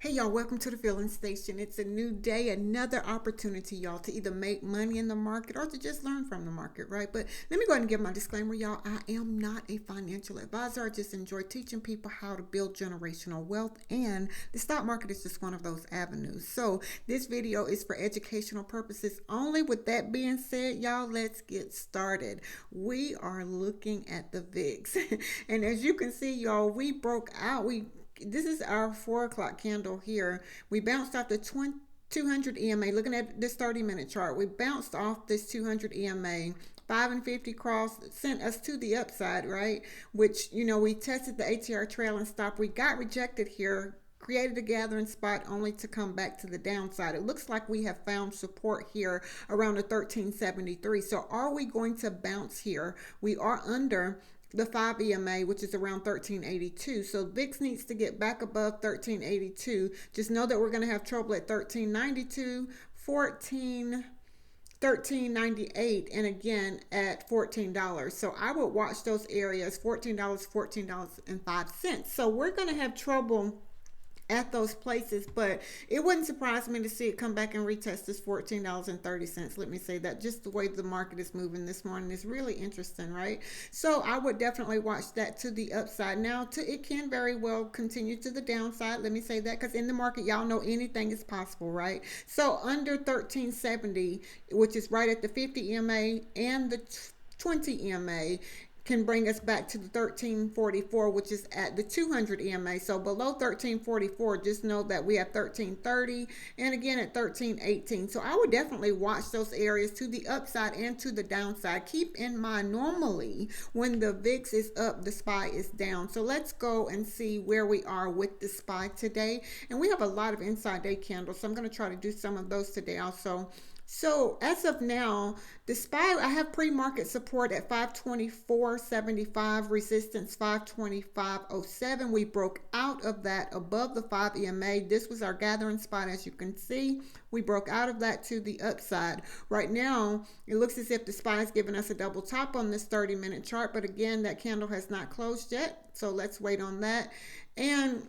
Hey y'all, welcome to the Filling Station. It's a new day, another opportunity, y'all, to either make money in the market or to just learn from the market, right? But let me go ahead and give my disclaimer, y'all. I am not a financial advisor. I just enjoy teaching people how to build generational wealth, and the stock market is just one of those avenues. So this video is for educational purposes only. With that being said, y'all, let's get started. We are looking at the VIX. And as you can see, y'all, we broke out. This is our 4 o'clock candle here. We bounced off the 200 EMA. Looking at this 30-minute chart, we bounced off this 200 EMA. 5 and 50 cross sent us to the upside, right? Which, we tested the ATR trail and stop. We got rejected here, created a gathering spot only to come back to the downside. It looks like we have found support here around the 1373. So are we going to bounce here? We are under the 5 EMA, which is around 1382. So VIX needs to get back above 1382. Just know that we're going to have trouble at 1392, 1398, and again at $14. So I would watch those areas, $14, $14.05. So we're going to have trouble at those places, but it wouldn't surprise me to see it come back and retest this $14.30. Let me say that just the way the market is moving this morning is really interesting, right? So I would definitely watch that to the upside. Now, it can very well continue to the downside. Let me say that because in the market, y'all know anything is possible, right? So under 1370, which is right at the 50 EMA and the 20 EMA, can bring us back to the 1344, which is at the 200 EMA. So below 1344, just know that we have 1330 and again at 1318. So I would definitely watch those areas to the upside and to the downside. Keep in mind, normally when the VIX is up, the SPY is down. So let's go and see where we are with the SPY today. And we have a lot of inside day candles, so I'm going to try to do some of those today also. So as of now, the SPY, I have pre-market support at 524.75, resistance 525.07. We broke out of that above the 5 EMA. This was our gathering spot, as you can see. We broke out of that to the upside. Right now, it looks as if the SPY is giving us a double top on this 30-minute chart, but again, that candle has not closed yet, so let's wait on that. And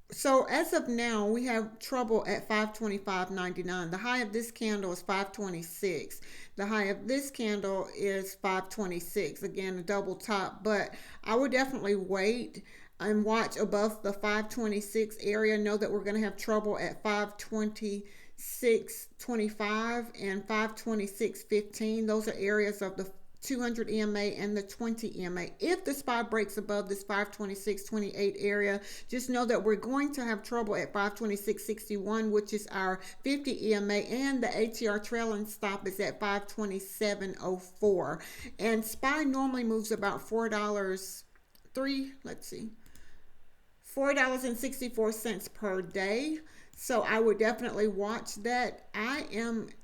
so as of now, we have trouble at 525.99. The high of this candle is 526. The high of this candle is 526. Again, a double top, but I would definitely wait and watch above the 526 area. Know that we're going to have trouble at 526.25 and 526.15. Those are areas of the 200 EMA and the 20 EMA. If the SPY breaks above this 526.28 area, just know that we're going to have trouble at 526.61, which is our 50 EMA, and the ATR trailing stop is at 527.04. And SPY normally moves about $4.64 per day. So I would definitely watch that.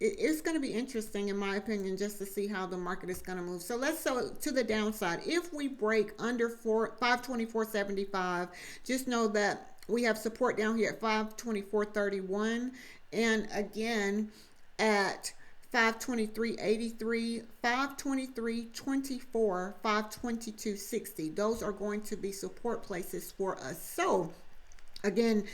It's going to be interesting, in my opinion, just to see how the market is going to move. So let's go to the downside. If we break under 524.75, just know that we have support down here at 524.31, and again at 523.83, 523.24, 522.60. Those are going to be support places for us. So again,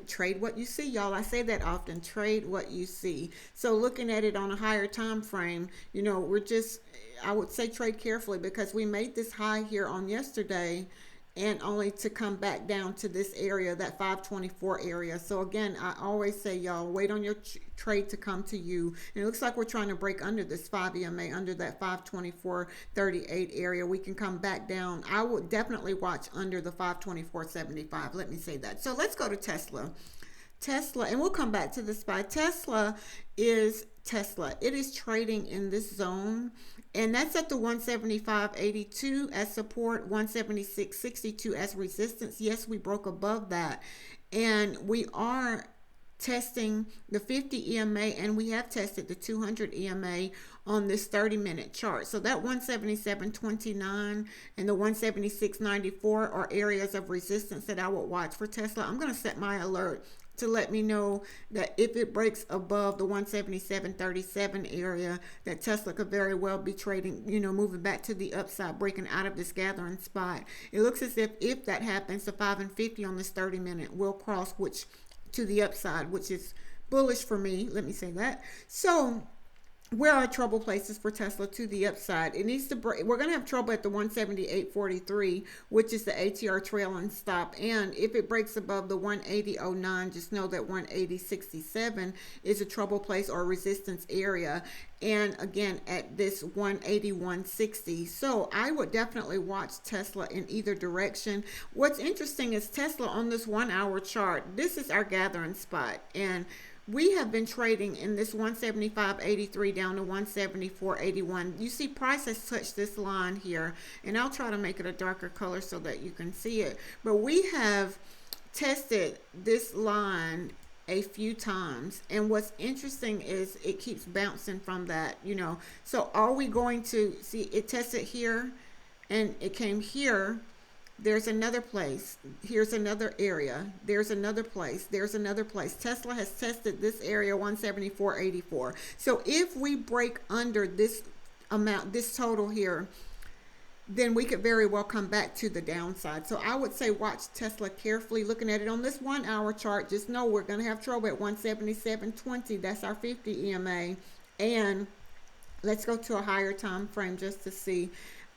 trade what you see, y'all. I say that often, trade what you see. So looking at it on a higher time frame, I would say trade carefully, because we made this high here on yesterday and only to come back down to this area, that 524 area. So again, I always say, y'all, wait on your trade to come to you. And it looks like we're trying to break under this 5 EMA, under that 524.38 area. We can come back down. I would definitely watch under the 524.75. Let me say that. So let's go to Tesla, and we'll come back to the SPY. Tesla. It is trading in this zone, and that's at the 175.82 as support, 176.62 as resistance. Yes, we broke above that, and we are testing the 50 EMA, and we have tested the 200 EMA on this 30-minute chart. So that 177.29 and the 176.94 are areas of resistance that I would watch for Tesla. I'm going to set my alert to let me know that if it breaks above the 177.37 area, that Tesla could very well be trading, moving back to the upside, breaking out of this gathering spot. It looks as if that happens, the 5 and 50 on this 30-minute will cross, which to the upside, which is bullish for me. Let me say that. So where are trouble places for Tesla to the upside? It needs to break. We're going to have trouble at the 178.43, which is the ATR trailing stop. And if it breaks above the 180.09, just know that 180.67 is a trouble place or resistance area. And again, at this 181.60. So I would definitely watch Tesla in either direction. What's interesting is Tesla on this 1 hour chart. This is our gathering spot. And we have been trading in this 175.83 down to 174.81. You see price has touched this line here, and I'll try to make it a darker color so that you can see it. But we have tested this line a few times, and what's interesting is it keeps bouncing from that, So are we going to see it tested here, and it came here? There's another place. Here's another area. There's another place. There's another place. Tesla has tested this area, 174.84. So if we break under this amount, this total here, then we could very well come back to the downside. So I would say watch Tesla carefully. Looking at it on this 1 hour chart, just know we're going to have trouble at 177.20. That's our 50 EMA. And let's go to a higher time frame just to see.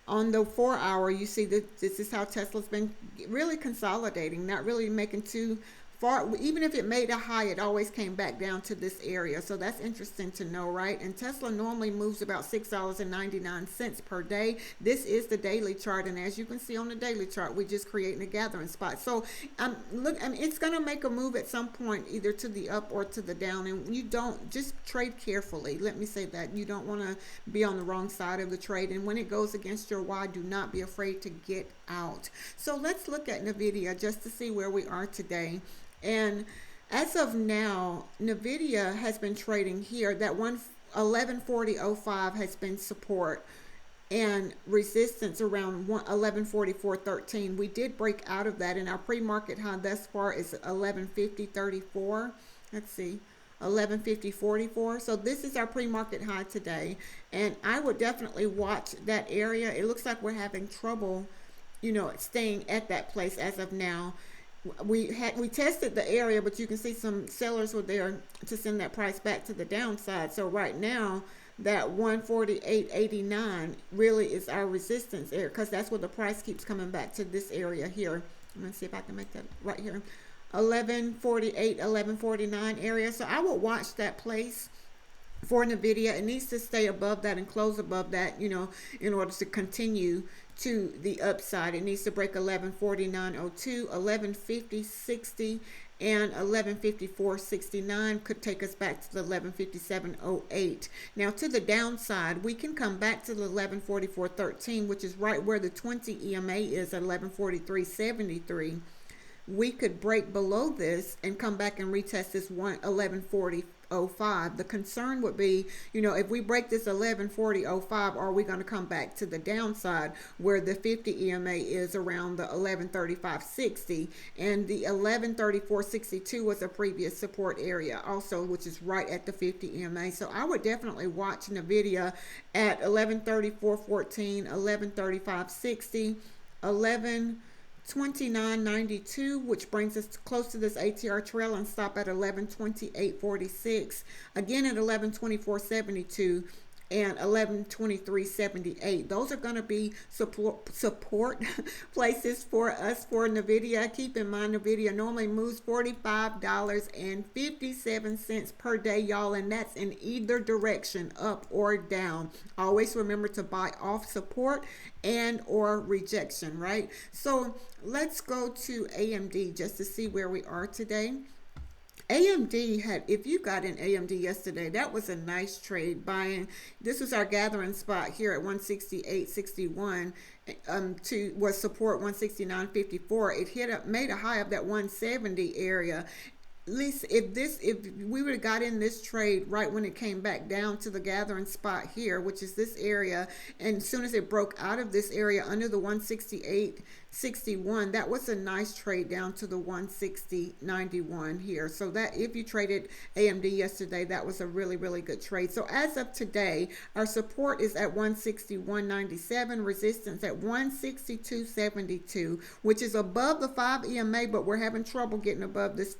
On the 4 hour, you see that this is how Tesla's been really consolidating, not really making too far. Even if it made a high, it always came back down to this area. So that's interesting to know, right? And Tesla normally moves about $6.99 per day. This is the daily chart. And as you can see on the daily chart, we're just creating a gathering spot. So look, it's going to make a move at some point, either to the up or to the down. And you don't, just trade carefully. Let me say that. You don't want to be on the wrong side of the trade. And when it goes against your why, do not be afraid to get out. So let's look at NVIDIA just to see where we are today. And as of now, NVIDIA has been trading here. That 1140.05 has been support and resistance around 1144.13. We did break out of that, and our pre-market high thus far is 1150.34. Let's see, 1150.44. So this is our pre-market high today, and I would definitely watch that area. It looks like we're having trouble, staying at that place as of now. We tested the area, but you can see some sellers were there to send that price back to the downside. So right now, that 148.89 really is our resistance area, because that's where the price keeps coming back to this area here. I'm going to see if I can make that right here. 1148, 1149 area. So I will watch that place for NVIDIA. It needs to stay above that and close above that, in order to continue to the upside. It needs to break 1149.02, 1150.60, and 1154.69 could take us back to the 1157.08. Now to the downside, we can come back to the 1144.13, which is right where the 20 EMA is at 1143.73. We could break below this and come back and retest this 1140.05. The concern would be, if we break this 1140.05, are we going to come back to the downside where the 50 EMA is around the 1135.60, and the 1134.62 was a previous support area also, which is right at the 50 EMA. So I would definitely watch NVIDIA at 1134.14, 1135.60, 1129.92, which brings us close to this ATR trail, and stop at 1128.46, again at 1124.72, and 1123.78. Those are going to be support places for us for NVIDIA. Keep in mind, NVIDIA normally moves $45.57 per day, y'all, and that's in either direction, up or down. Always remember to buy off support and or rejection, right? So let's go to AMD just to see where we are today. AMD had, if you got in AMD yesterday, that was a nice trade buying. This was our gathering spot here at 168.61 was support 169.54. It made a high of that 170 area. Lisa, if we would have got in this trade right when it came back down to the gathering spot here, which is this area, and as soon as it broke out of this area under the 168.61, that was a nice trade down to the 160.91 here. So that if you traded AMD yesterday, that was a really, really good trade. So as of today, our support is at 161.97, resistance at 162.72, which is above the 5 EMA, but we're having trouble getting above this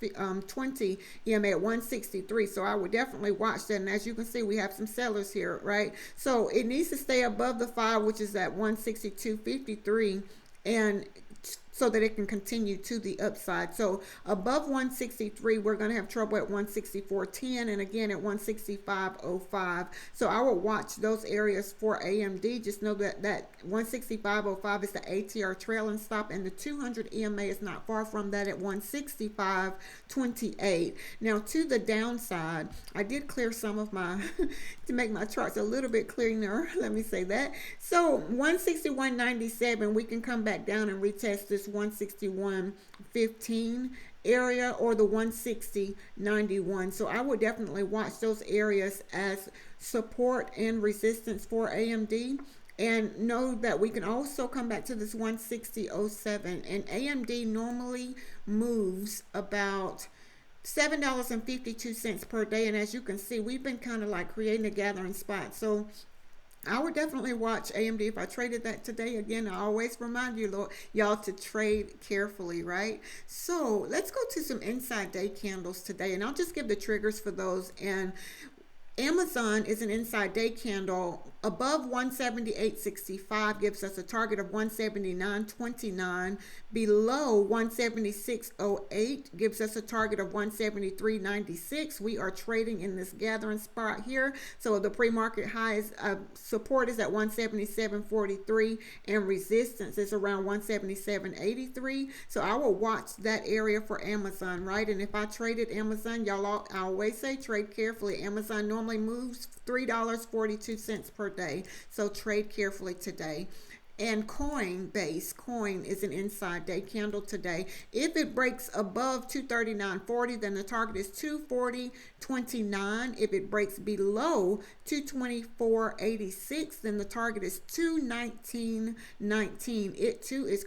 20 EMA at 163. So I would definitely watch that. And as you can see, we have some sellers here, right? So it needs to stay above the 5, which is at 162.53, and so that it can continue to the upside. So above 163, we're going to have trouble at 164.10 and again at 165.05. So I will watch those areas for AMD. Just know that 165.05 is the ATR trailing stop, and the 200 EMA is not far from that at 165.28. Now to the downside, I did clear some of my to make my charts a little bit cleaner. Let me say that. So 161.97, we can come back down and retest this 161.15 area or the 160.91. So I would definitely watch those areas as support and resistance for AMD. And know that we can also come back to this 160.07. And AMD normally moves about $7.52 per day. And as you can see, we've been kind of like creating a gathering spot. So I would definitely watch AMD if I traded that today. Again, I always remind you, y'all, to trade carefully, right? So let's go to some inside day candles today, and I'll just give the triggers for those. And Amazon is an inside day candle above 178.65, gives us a target of 179.29. Below 176.08 gives us a target of 173.96. We are trading in this gathering spot here. So the pre-market high is support is at 177.43 and resistance is around 177.83. So I will watch that area for Amazon, right? And if I traded Amazon, y'all, I always say trade carefully. Amazon normally moves $3.42 per day, so trade carefully today. And coin is an inside day candle today. If it breaks above 239.40, then the target is 240.29. If it breaks below 224.86, then the target is 219.19. It too is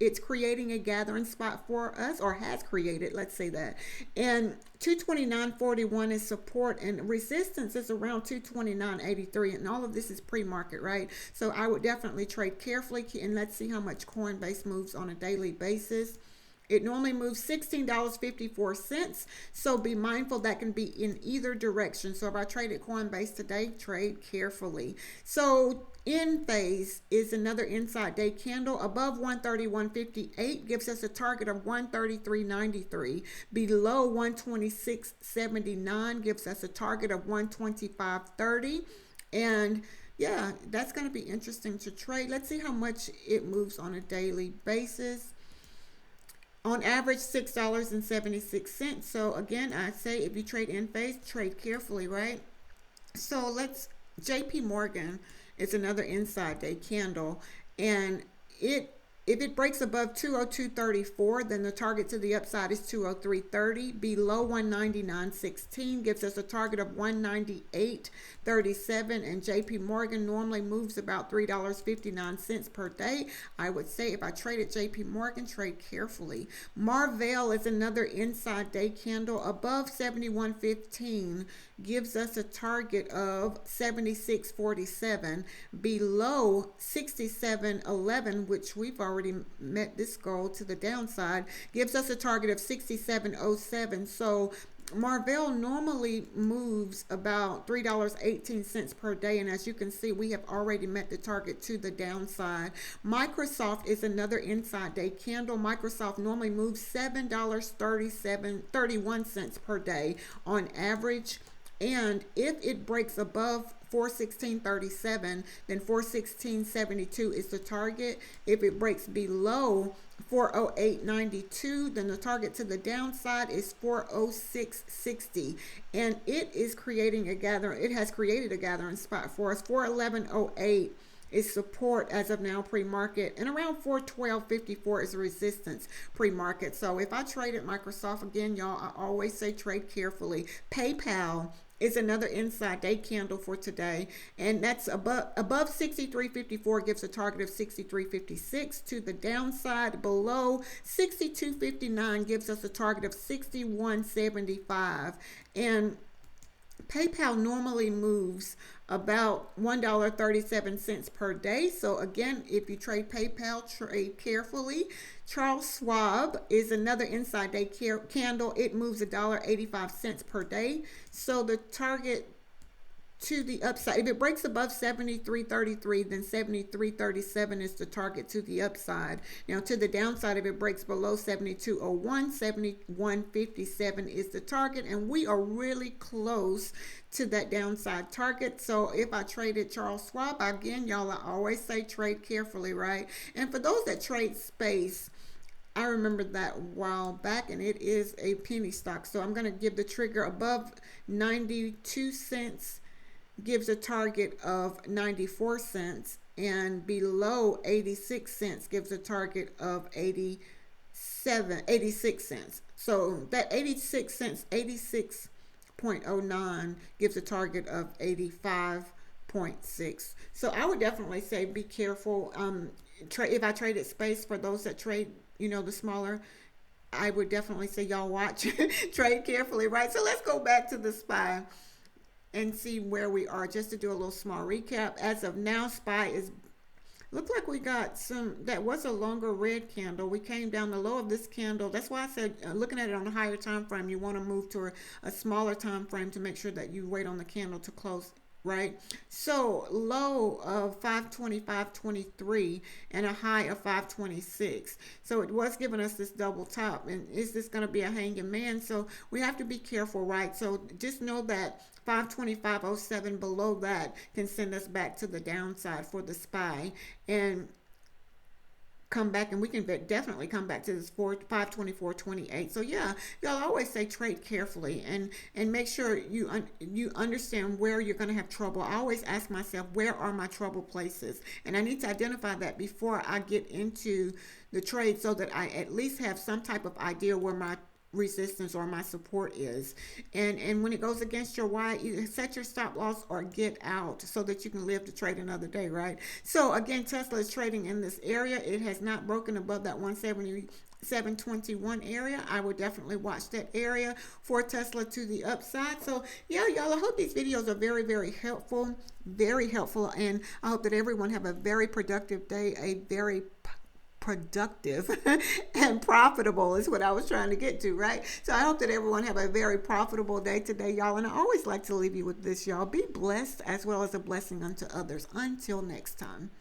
it's creating a gathering spot for us, or has created, let's say that. And 229.41 is support, and resistance is around 229.83, and all of this is pre-market, right? So I would definitely trade carefully, and let's see how much Coinbase moves on a daily basis. It normally moves $16.54, so be mindful that can be in either direction. So if I traded Coinbase today, trade carefully. So in phase is another inside day candle above 131.58, gives us a target of 133.93. Below 126.79 gives us a target of 125.30. And yeah, that's going to be interesting to trade. Let's see how much it moves on a daily basis. On average, $6.76. So again, I say if you trade in phase, trade carefully, right? So JP Morgan is another inside day candle, and if it breaks above 202.34, then the target to the upside is 203.30. Below 199.16 gives us a target of 198.37. And JP Morgan normally moves about $3.59 per day. I would say if I traded JP Morgan, trade carefully. Marvell is another inside day candle above 71.15, gives us a target of 76.47. Below 67.11, which we've already met this goal to the downside, gives us a target of 67.07. So Marvell normally moves about $3.18 per day, and as you can see, we have already met the target to the downside. Microsoft is another inside day candle. Microsoft normally moves $7.31 per day on average. And if it breaks above 416.37, then 416.72 is the target. If it breaks below 408.92, then the target to the downside is 406.60. And it has created a gathering spot for us. 411.08 is support as of now pre-market, and around 412.54 is resistance pre-market. So if I traded Microsoft, again, y'all, I always say trade carefully. PayPal is another inside day candle for today, and that's above 63.54, gives a target of 63.56 to the downside. Below 62.59 gives us a target of 61.75. And PayPal normally moves about $1.37 per day. So again, if you trade PayPal, trade carefully. Charles Schwab is another inside day candle. It moves $1.85 per day. So the target to the upside, if it breaks above 73.33, then 73.37 is the target to the upside. Now to the downside, if it breaks below 72.01, 71.57 is the target, and we are really close to that downside target. So if I traded Charles Schwab, again, y'all, I always say trade carefully, right? And for those that trade space, I remember that while back, and it is a penny stock. So I'm going to give the trigger above 92 cents, gives a target of 94 cents, and below 86 cents gives a target of 86 cents. So that 86 cents, 86.09 gives a target of 85.6. So I would definitely say be careful. If I traded space, for those that trade, the smaller, I would definitely say y'all watch, trade carefully, right? So let's go back to the SPY and see where we are, just to do a little small recap. As of now, SPY is, look like we got that was a longer red candle. We came down the low of this candle. That's why I said, looking at it on a higher time frame, you want to move to a smaller time frame to make sure that you wait on the candle to close, right? So low of 525.23 and a high of 526. So it was giving us this double top, and is this going to be a hanging man? So we have to be careful, right? So just know that 525.07 below that can send us back to the downside for the SPY, and come back, and we can definitely come back to this 524.28. So yeah, y'all always say trade carefully, and make sure you understand where you're going to have trouble. I always ask myself, where are my trouble places, and I need to identify that before I get into the trade, so that I at least have some type of idea where my resistance or my support is. And when it goes against your why, either set your stop loss or get out, so that you can live to trade another day, right? So again, Tesla is trading in this area. It has not broken above that 177.21 area. I would definitely watch that area for Tesla to the upside. So yeah, y'all, I hope these videos are very, very helpful, and I hope that everyone have a very productive day, a very productive and profitable is what I was trying to get to, right? So I hope that everyone have a very profitable day today, y'all. And I always like to leave you with this, y'all. Be blessed as well as a blessing unto others. Until next time.